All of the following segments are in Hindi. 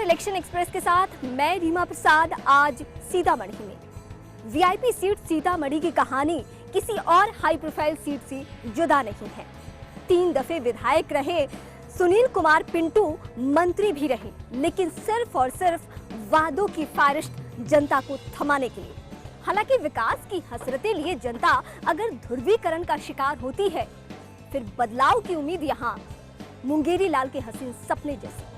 इलेक्शन एक्सप्रेस के साथ मैं रीमा प्रसाद आज सीतामढ़ी में। वीआईपी सीट सीतामढ़ी की कहानी किसी और हाई प्रोफाइल सीट से जुदा नहीं है। 3 दफे विधायक रहे सुनील कुमार पिंटू, मंत्री भी रहे, लेकिन सिर्फ और सिर्फ वादों की फारिश्त जनता को थमाने के लिए। हालांकि विकास की हसरतें लिए जनता अगर ध्रुवीकरण का शिकार होती है, फिर बदलाव की उम्मीद यहाँ मुंगेरी लाल के हसीन सपने जैसे।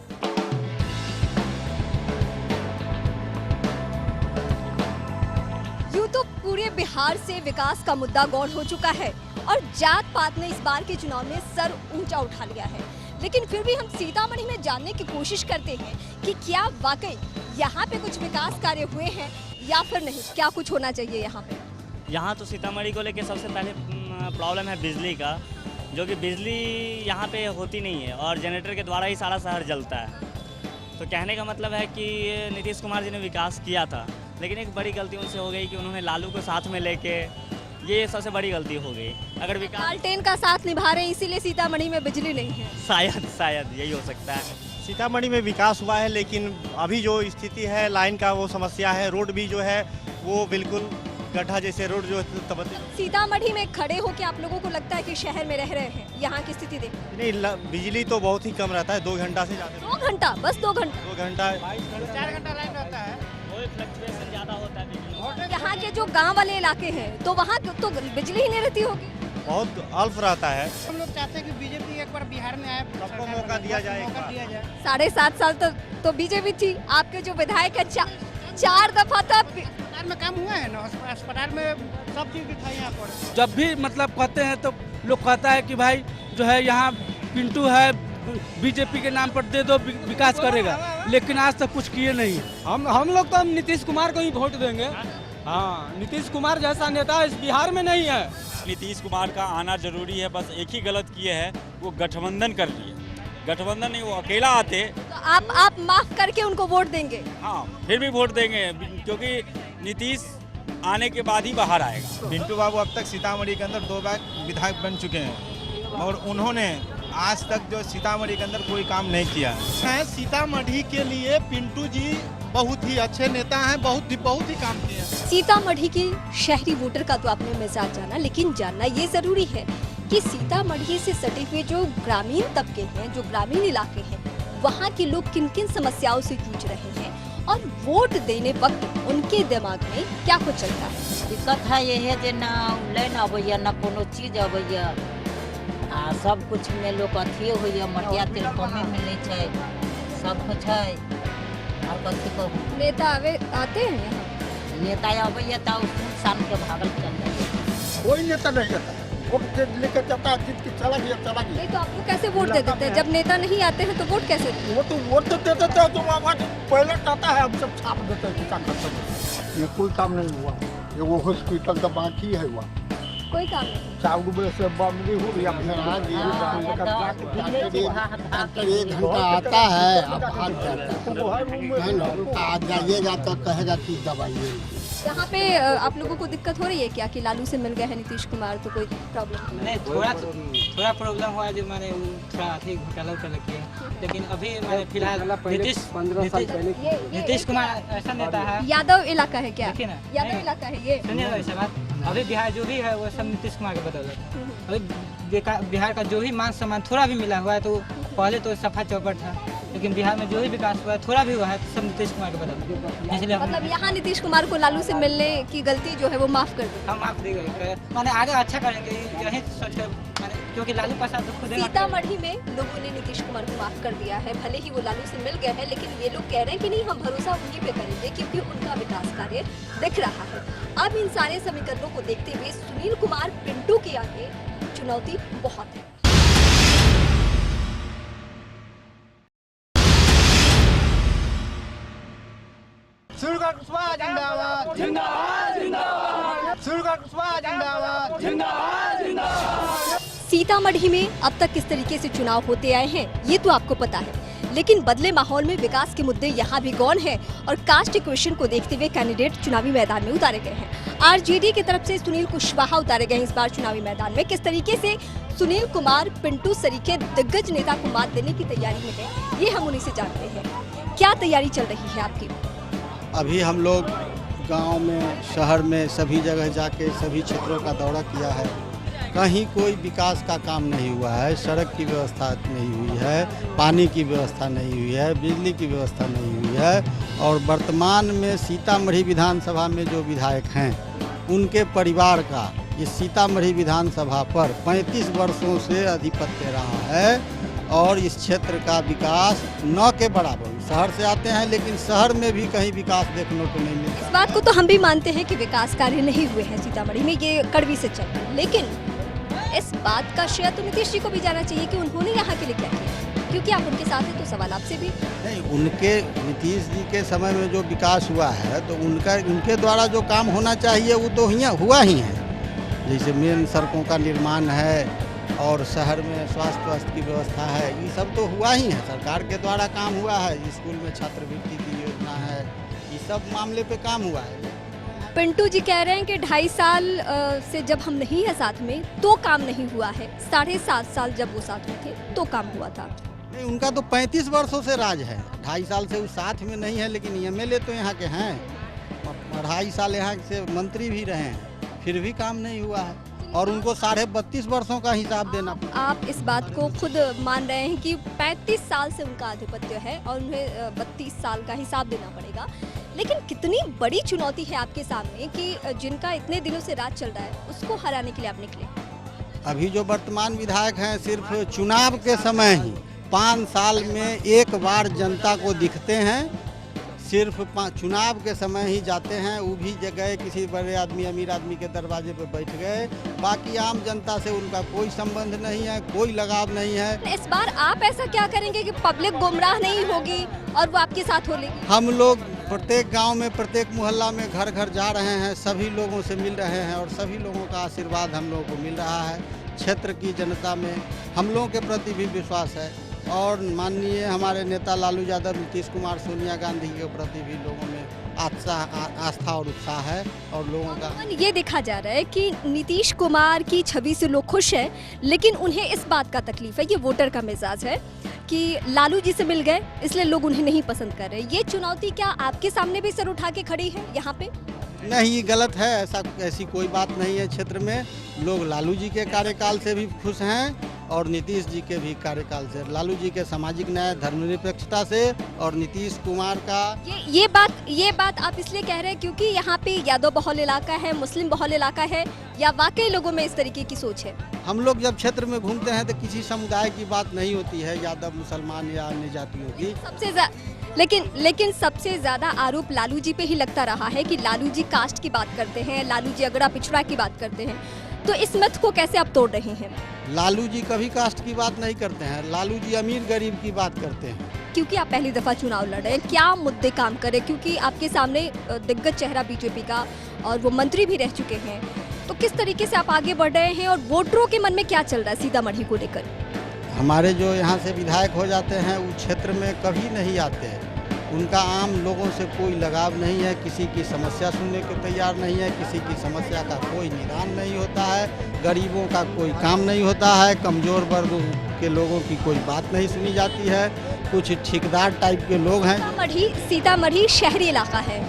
यूं तो पूरे बिहार से विकास का मुद्दा गौण हो चुका है और जात पात ने इस बार के चुनाव में सर ऊंचा उठा लिया है, लेकिन फिर भी हम सीतामढ़ी में जानने की कोशिश करते हैं कि क्या वाकई यहाँ पे कुछ विकास कार्य हुए हैं या फिर नहीं, क्या कुछ होना चाहिए यहाँ पे। यहाँ तो सीतामढ़ी को लेकर सबसे पहले प्रॉब्लम है बिजली का, जो कि बिजली यहाँ पे होती नहीं है और जनरेटर के द्वारा ही सारा शहर जलता है। तो कहने का मतलब है कि नीतीश कुमार जी ने विकास किया था, लेकिन एक बड़ी गलती उनसे हो गई कि उन्होंने लालू को साथ में लेके, ये सबसे बड़ी गलती हो गई। अगर विकास लालटेन का साथ निभा रहे हैं, इसीलिए सीतामढ़ी में बिजली नहीं है। शायद यही हो सकता है। सीतामढ़ी में विकास हुआ है, लेकिन अभी जो स्थिति है लाइन का वो समस्या है। रोड भी जो है वो बिल्कुल गड्ढा जैसे रोड जो सीतामढ़ी में खड़े होकर आप लोगों को लगता है कि शहर में रह रहे हैं, यहाँ की स्थिति देख। नहीं, बिजली तो बहुत ही कम रहता है, 2 घंटा से ज़्यादा। 2 घंटा, बस 2 घंटा। 2 घंटा 4 घंटा लाइन रहता है। फ्लक्चुएशन ज़्यादा होता है। यहाँ के जो गांव वाले इलाके हैं तो वहाँ तो बिजली ही नहीं रहती होगी। बहुत अल्प रहता है। हम लोग चाहते हैं कि बीजेपी एक बार बिहार में आए, सबको मौका दिया जाए। 7.5 साल तो बीजेपी थी। आपके जो विधायक है 4 दफा तक अस्पताल में काम हुआ है ना, अस्पताल में सब चीज दिखाई यहाँ पर। जब भी मतलब कहते हैं तो लोग कहता है कि भाई जो है यहाँ पिंटू है, बीजेपी के नाम पर दे दो, विकास करेगा, लेकिन आज तक कुछ किए नहीं। हम लोग तो नीतीश कुमार को ही वोट देंगे। हाँ, नीतीश कुमार जैसा नेता इस बिहार में नहीं है। नीतीश कुमार का आना जरूरी है, बस एक ही गलत किए है, वो गठबंधन कर लिए। गठबंधन नहीं, वो अकेला आते तो आप माफ करके उनको वोट देंगे। हाँ, फिर भी वोट देंगे, क्योंकि नीतीश आने के बाद ही बाहर आएगा। पिंटू बाबू अब तक सीतामढ़ी के अंदर 2 बार विधायक बन चुके हैं, मगर उन्होंने आज तक जो सीतामढ़ी के अंदर कोई काम नहीं किया है। सीतामढ़ी के लिए पिंटू जी बहुत ही अच्छे नेता हैं, बहुत ही काम किए हैं। सीतामढ़ी की शहरी वोटर का तो आपने मिजाज जाना, लेकिन जानना ये जरूरी है कि सीतामढ़ी से सटे हुए जो ग्रामीण तबके हैं, जो ग्रामीण इलाके हैं, वहाँ के लोग किन किन समस्याओं से जूझ रहे हैं और वोट देने वक्त उनके दिमाग में क्या कुछ चलता है। दिक्कत है ये है कि ना लाइन अबैया, ना कोनो चीज अबैया, सब कुछ में लोग अथिए होइए, मटिया तेल कमे मिले छै, सब कुछ है। और कथी को नेता आते हैं यहाँ, नेता अबैया तो शाम के भागल चल जाए। कोई नेता नहीं आता, वोट लेकर जाता है, जीत के चला गया। नहीं तो आपको कैसे वोट दे देते हैं? जब नेता नहीं आते हैं तो वोट कैसे देते हैं? वोट तो दे देते हैं, तो वहाँ पहले आता है, हम सब छाप देते हैं क्या कर सकते। ये कोई काम नहीं हुआ, ये वो हॉस्पिटल का बाकी है, हुआ कोई काम नहीं। 4 बजे से बंद हो गया। 1 घंटा आता है, अब भाग जाता है। जाइएगा तो कहेगा कि दवाइए। यहाँ पे आप लोगों को दिक्कत हो रही है क्या कि लालू से मिल गए हैं नीतीश कुमार, तो कोई प्रॉब्लम नहीं? थोड़ा प्रॉब्लम हुआ, जो मैंने थोड़ा अधिक घोटाला किया, लेकिन अभी मैंने फिलहाल नीतीश कुमार ऐसा नेता है। यादव इलाका है क्या? यादव इलाका है ये। सुनिए ऐसा बात, अभी बिहार जो भी है वो सब नीतीश कुमार के बदौलत है। अभी बिहार का जो भी मान सम्मान थोड़ा भी मिला हुआ है, तो पहले तो सफा चौपट था, लेकिन बिहार में जो भी विकास हुआ है, थोड़ा भी हुआ है, तो सब नीतीश कुमार के बदौलत। इसलिए मतलब यहाँ नीतीश कुमार को लालू से मिलने की गलती जो है वो माफ कर दी। हम माफ दी गई, मैंने आगे अच्छा करेंगे यही सोचकर, क्योंकि लालू प्रसाद तो खुद सीतामढ़ी में लोगों ने नीतीश कुमार को माफ कर दिया है। भले ही वो लालू से मिल गए हैं, लेकिन ये लोग कह रहे हैं कि नहीं, हम भरोसा उन्हीं पे करेंगे क्योंकि उनका विकास कार्य दिख रहा है। अब इन सारे समीकरणों को देखते हुए सुनील कुमार पिंटू के आगे चुनौती बहुत है। जिंदाबाद, जिंदाबाद, जिंदाबाद, जिंदाबाद, जिंदाबाद। सीतामढ़ी में अब तक किस तरीके से चुनाव होते आए हैं ये तो आपको पता है, लेकिन बदले माहौल में विकास के मुद्दे यहाँ भी गौण हैं और कास्ट इक्वेशन को देखते हुए कैंडिडेट चुनावी मैदान में उतारे गए हैं। आरजेडी की तरफ से सुनील कुशवाहा उतारे गए इस बार चुनावी मैदान में। किस तरीके से सुनील कुमार पिंटू सरीखे दिग्गज नेता को मात देने की तैयारी में है, ये हम उन्हीं से जानते हैं। क्या तैयारी चल रही है आपकी? अभी हम लोग गांव में, शहर में सभी जगह जाके सभी क्षेत्रों का दौरा किया है। कहीं कोई विकास का काम नहीं हुआ है। सड़क की व्यवस्था नहीं हुई है, पानी की व्यवस्था नहीं हुई है, बिजली की व्यवस्था नहीं हुई है। और वर्तमान में सीतामढ़ी विधानसभा में जो विधायक हैं उनके परिवार का इस सीतामढ़ी विधानसभा पर 35 वर्षों से आधिपत्य रहा है और इस क्षेत्र का विकास न के बराबर। शहर से आते हैं लेकिन शहर में भी कहीं विकास देखने को नहीं मिलता। इस बात को तो हम भी मानते हैं कि विकास कार्य नहीं हुए हैं सीतामढ़ी में, ये कड़वी से चल रहा है। लेकिन इस बात का श्रेय तो नीतीश जी को भी जाना चाहिए कि उन्होंने यहाँ के लिए क्या किया, क्योंकि आप उनके साथ हैं तो सवाल आपसे भी। नहीं, उनके नीतीश जी के समय में जो विकास हुआ है तो उनके द्वारा जो काम होना चाहिए वो तो हुआ ही है। जैसे मेन सड़कों का निर्माण है और शहर में स्वास्थ्य की व्यवस्था है, ये सब तो हुआ ही है। सरकार के द्वारा काम हुआ है। स्कूल में छात्रवृत्ति की योजना है, ये सब मामले पे काम हुआ है। पिंटू जी कह रहे हैं कि 2.5 साल से जब हम नहीं है साथ में तो काम नहीं हुआ है, 7.5 साल जब वो साथ में थे तो काम हुआ था। नहीं, उनका तो 35 वर्षों से राज है। 2.5 साल से वो साथ में नहीं है, लेकिन एमएलए तो यहाँ के हैं। 2.5 साल यहाँ से मंत्री भी रहे हैं, फिर भी काम नहीं हुआ है और उनको 32.5 वर्षों का हिसाब देना पड़ा। आप इस बात को खुद मान रहे हैं कि 35 साल से उनका आधिपत्य है और उन्हें 32 साल का हिसाब देना पड़ेगा। लेकिन कितनी बड़ी चुनौती है आपके सामने कि जिनका इतने दिनों से राज चल रहा है उसको हराने के लिए आप निकले। अभी जो वर्तमान विधायक हैं सिर्फ चुनाव के समय ही 5 साल में एक बार जनता को दिखते हैं। सिर्फ चुनाव के समय ही जाते हैं, वो भी जगह किसी बड़े आदमी अमीर आदमी के दरवाजे पे बैठ गए। बाकी आम जनता से उनका कोई संबंध नहीं है, कोई लगाव नहीं है। इस बार आप ऐसा क्या करेंगे कि पब्लिक गुमराह नहीं होगी और वो आपके साथ हो लेगी? हम लोग प्रत्येक गांव में, प्रत्येक मोहल्ला में घर घर जा रहे हैं, सभी लोगों से मिल रहे हैं और सभी लोगों का आशीर्वाद हम लोगों को मिल रहा है। क्षेत्र की जनता में हम लोगों के प्रति भी विश्वास है और माननीय हमारे नेता लालू यादव, नीतीश कुमार, सोनिया गांधी के प्रति भी लोगों में आस्था और उत्साह है। और लोगों का ये देखा जा रहा है कि नीतीश कुमार की छवि से लोग खुश हैं, लेकिन उन्हें इस बात का तकलीफ है, ये वोटर का मिजाज है कि लालू जी से मिल गए इसलिए लोग उन्हें नहीं पसंद कर रहे। ये चुनौती क्या आपके सामने भी सर उठा के खड़ी है यहाँ पे? नहीं, गलत है। ऐसी कोई बात नहीं है। क्षेत्र में लोग लालू जी के कार्यकाल से भी खुश हैं और नीतीश जी के भी कार्यकाल से। लालू जी के सामाजिक न्याय, धर्मनिरपेक्षता से और नीतीश कुमार का ये बात आप इसलिए कह रहे हैं क्योंकि यहाँ पे यादव बहुल इलाका है, मुस्लिम बहुल इलाका है, या वाकई लोगों में इस तरीके की सोच है? हम लोग जब क्षेत्र में घूमते हैं तो किसी समुदाय की बात नहीं होती है, यादव, मुसलमान या अन्य जातियों की। लेकिन सबसे ज्यादा आरोप लालू जी पे ही लगता रहा है कि लालू जी कास्ट की बात करते हैं, लालू जी अगड़ा पिछड़ा की बात करते हैं। तो इस मत को कैसे आप तोड़ रहे हैं? लालू जी कभी कास्ट की बात नहीं करते हैं। लालू जी अमीर गरीब की बात करते हैं। क्योंकि आप पहली दफा चुनाव लड़े, क्या मुद्दे काम करे? क्योंकि आपके सामने दिग्गज चेहरा बीजेपी का और वो मंत्री भी रह चुके हैं, तो किस तरीके से आप आगे बढ़ रहे हैं और वोटरों के मन में क्या चल रहा है सीतामढ़ी को लेकर? हमारे जो यहाँ से विधायक हो जाते हैं वो क्षेत्र में कभी नहीं आते हैं। उनका आम लोगों से कोई लगाव नहीं है, किसी की समस्या सुनने को तैयार नहीं है, किसी की समस्या का कोई निदान नहीं होता है, गरीबों का कोई काम नहीं होता है, कमज़ोर वर्ग के लोगों की कोई बात नहीं सुनी जाती है। कुछ ठेकेदार टाइप के लोग हैं। सीतामढ़ी शहरी इलाका है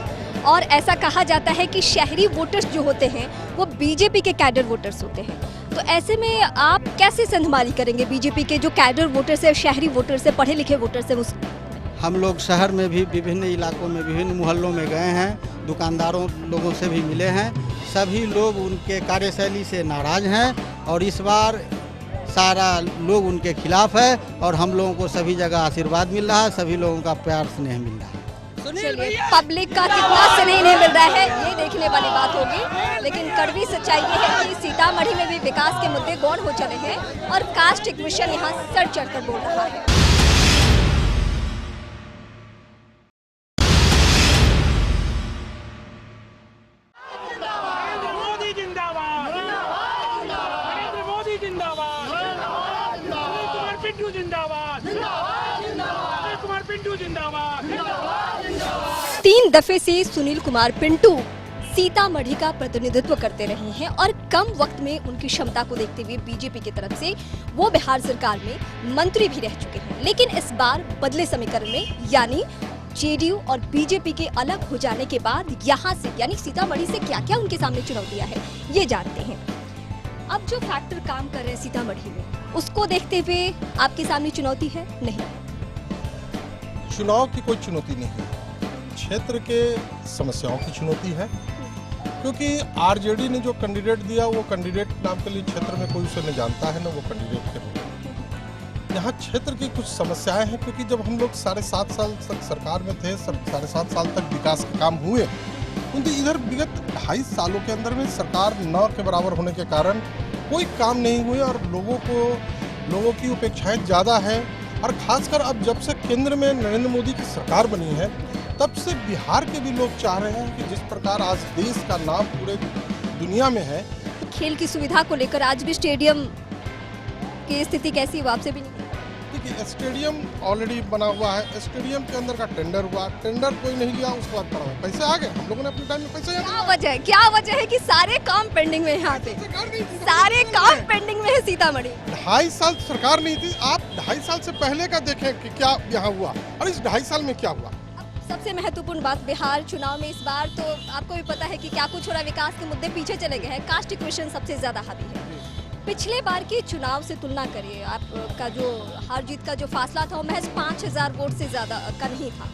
और ऐसा कहा जाता है कि शहरी वोटर्स जो होते हैं वो बीजेपी के कैडर वोटर्स होते हैं। तो ऐसे में आप कैसे संधमाली करेंगे बीजेपी के जो कैडर वोटर्स है, शहरी वोटर्स है, पढ़े लिखे वोटर्स है? हम लोग शहर में भी विभिन्न इलाकों में, विभिन्न मोहल्लों में गए हैं, दुकानदारों लोगों से भी मिले हैं। सभी लोग उनके कार्यशैली से नाराज हैं और इस बार सारा लोग उनके खिलाफ है और हम लोगों को सभी जगह आशीर्वाद मिल रहा है, सभी लोगों का प्यार स्नेह मिल रहा है। पब्लिक का कितना स्नेह नहीं मिल रहा है ये देखने वाली बात होगी, लेकिन कड़वी सच्चाई ये है कि सीतामढ़ी में भी विकास के मुद्दे गौण हो चले हैं और कास्ट इक्वेशन यहाँ सर चढ़कर बोल रहा है। तीन दफे से सुनील कुमार पिंटू सीतामढ़ी का प्रतिनिधित्व करते रहे हैं और कम वक्त में उनकी क्षमता को देखते हुए बीजेपी की तरफ से वो बिहार सरकार में मंत्री भी रह चुके हैं। लेकिन इस बार बदले समीकरण में यानी जेडीयू और बीजेपी के अलग हो जाने के बाद यहाँ से यानी सीतामढ़ी से क्या क्या उनके सामने चुनौतियां है, ये जानते हैं। अब जो फैक्टर काम कर रहे हैं सीतामढ़ी में, उसको देखते हुए आपके सामने चुनौती है? नहीं, चुनाव की कोई चुनौती नहीं है, क्षेत्र के समस्याओं की चुनौती है, क्योंकि आरजेडी ने जो कैंडिडेट दिया वो कैंडिडेट नाम के लिए क्षेत्र में कोई उसे नहीं जानता है, ना वो कैंडिडेट के रूप में। यहाँ क्षेत्र की कुछ समस्याएं हैं, क्योंकि जब हम लोग 7.5 साल तक सरकार में थे, 7.5 साल तक विकास के काम हुए, क्योंकि इधर विगत 2.5 सालों के अंदर में सरकार 9 के बराबर होने के कारण कोई काम नहीं हुए और लोगों की अपेक्षाएं ज़्यादा है। और खासकर अब जब से केंद्र में नरेंद्र मोदी की सरकार बनी है, तब से बिहार के भी लोग चाह रहे हैं कि जिस प्रकार आज देश का नाम पूरे दुनिया में है। खेल की सुविधा को लेकर आज भी स्टेडियम की स्थिति कैसी हुआ, आपसे भी नहीं? देखिए, स्टेडियम ऑलरेडी बना हुआ है, स्टेडियम के अंदर का टेंडर हुआ, टेंडर कोई नहीं लिया, उसके बाद पड़ा हुआ पैसे आ गए, हम लोगों ने अपने टाइम में पैसे। क्या वजह है कि सारे काम पेंडिंग में है यहाँ पे? सारे काम पेंडिंग में है सीतामढ़ी। 2.5 साल सरकार नहीं थी, आप 2.5 साल से पहले का देखें कि क्या यहाँ हुआ और इस 2.5 साल में क्या हुआ। सबसे महत्वपूर्ण बात, बिहार चुनाव में इस बार तो आपको भी पता है कि क्या कुछ हो रहा है, विकास के मुद्दे पीछे चले गए हैं, कास्ट इक्वेशन सबसे ज्यादा हावी है। पिछले बार के चुनाव से तुलना करिए, आपका जो हार जीत का जो फासला था वो महज 5000 वोट से ज्यादा का नहीं था,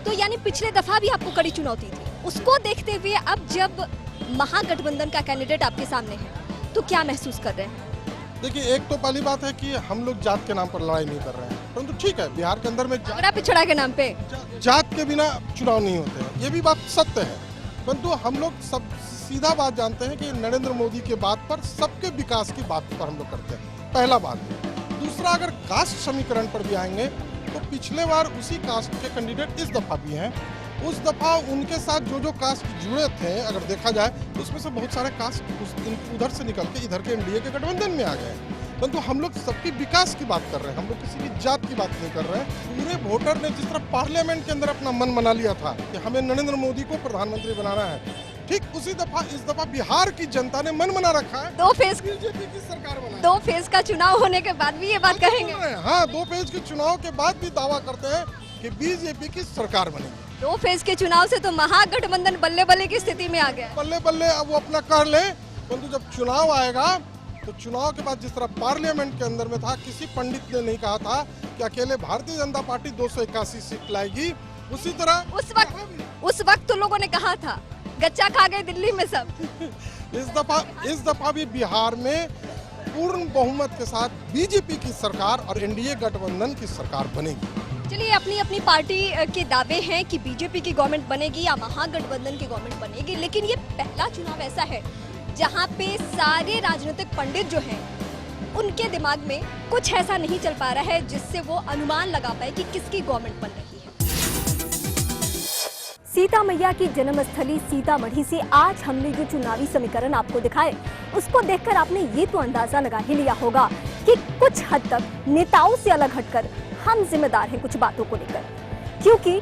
तो यानी पिछले दफा भी आपको कड़ी चुनौती थी। उसको देखते हुए अब जब महागठबंधन का कैंडिडेट आपके सामने है, तो क्या महसूस कर रहे हैं? देखिए, एक तो पहली बात है कि हम लोग जात के नाम पर लड़ाई नहीं कर रहे हैं, परंतु ठीक है, बिहार के अंदर में पिछड़ा के नाम पे जात के बिना चुनाव नहीं होते हैं, ये भी बात सत्य है। परंतु हम लोग सब सीधा बात जानते हैं कि नरेंद्र मोदी के बात पर सबके विकास की बात पर हम लोग करते हैं, पहला बात। दूसरा, अगर कास्ट समीकरण पर भी आएंगे तो पिछले बार उसी कास्ट के कैंडिडेट इस दफा भी हैं। उस दफा उनके साथ जो कास्ट जुड़े थे, अगर देखा जाए तो उसमें से बहुत सारे कास्ट उधर से निकल के इधर के एनडीए के गठबंधन में आ गए। परंतु हम लोग सबके विकास की बात कर रहे हैं, हम लोग किसी भी जात की बात नहीं कर रहे हैं। पूरे वोटर ने जिस तरह पार्लियामेंट के अंदर अपना मन बना लिया था कि हमें नरेंद्र मोदी को प्रधानमंत्री बनाना है, ठीक उसी दफा इस दफा बिहार की जनता ने मन बना रखा है। 2 फेज बीजेपी की सरकार बनाई। 2 फेज का चुनाव होने के बाद भी ये बात कहेंगे? हाँ, 2 फेज के चुनाव के बाद भी दावा करते हैं कि बीजेपी की सरकार बनेगी। 2 फेज के चुनाव से तो महागठबंधन बल्ले बल्ले की स्थिति में आ गया। बल्ले बल्ले अब वो अपना कर ले, परंतु जब चुनाव आएगा तो चुनाव के बाद जिस तरह पार्लियामेंट के अंदर में था, किसी पंडित ने नहीं कहा था कि अकेले भारतीय जनता पार्टी 281 सीट लाएगी, उसी तरह उस वक्त तो लोगों ने कहा था, गच्चा खा गए दिल्ली में सब। इस दफा भी बिहार में पूर्ण बहुमत के साथ बीजेपी की सरकार और एनडीए गठबंधन की सरकार बनेगी। चलिए, अपनी अपनी पार्टी के दावे हैं कि बीजेपी की गवर्नमेंट बनेगी या महागठबंधन की गवर्नमेंट बनेगी, लेकिन ये पहला चुनाव ऐसा है जहां पे सारे राजनीतिक पंडित जो हैं, उनके दिमाग में कुछ ऐसा नहीं चल पा रहा है जिससे वो अनुमान लगा पाए कि किसकी गवर्नमेंट बन रही है। सीता मैया की जन्मस्थली सीतामढ़ी से आज हमने जो चुनावी समीकरण आपको दिखाए, उसको देखकर आपने ये तो अंदाजा लगा ही लिया होगा कि कुछ हद तक नेताओं से अलग हटकर हम जिम्मेदार हैं कुछ बातों को लेकर, क्योंकि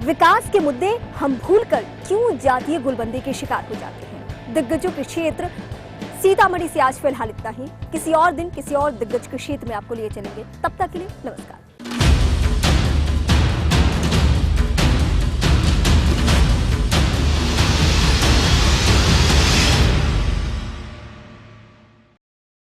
विकास के मुद्दे हम भूलकर क्यों जातीय गुलबंदी के शिकार हो जाते हैं। दिग्गजों के क्षेत्र सीतामढ़ी से आज फिलहाल इतना ही। किसी और दिन किसी और दिग्गज के क्षेत्र में आपको लिए चलेंगे। तब तक के लिए नमस्कार।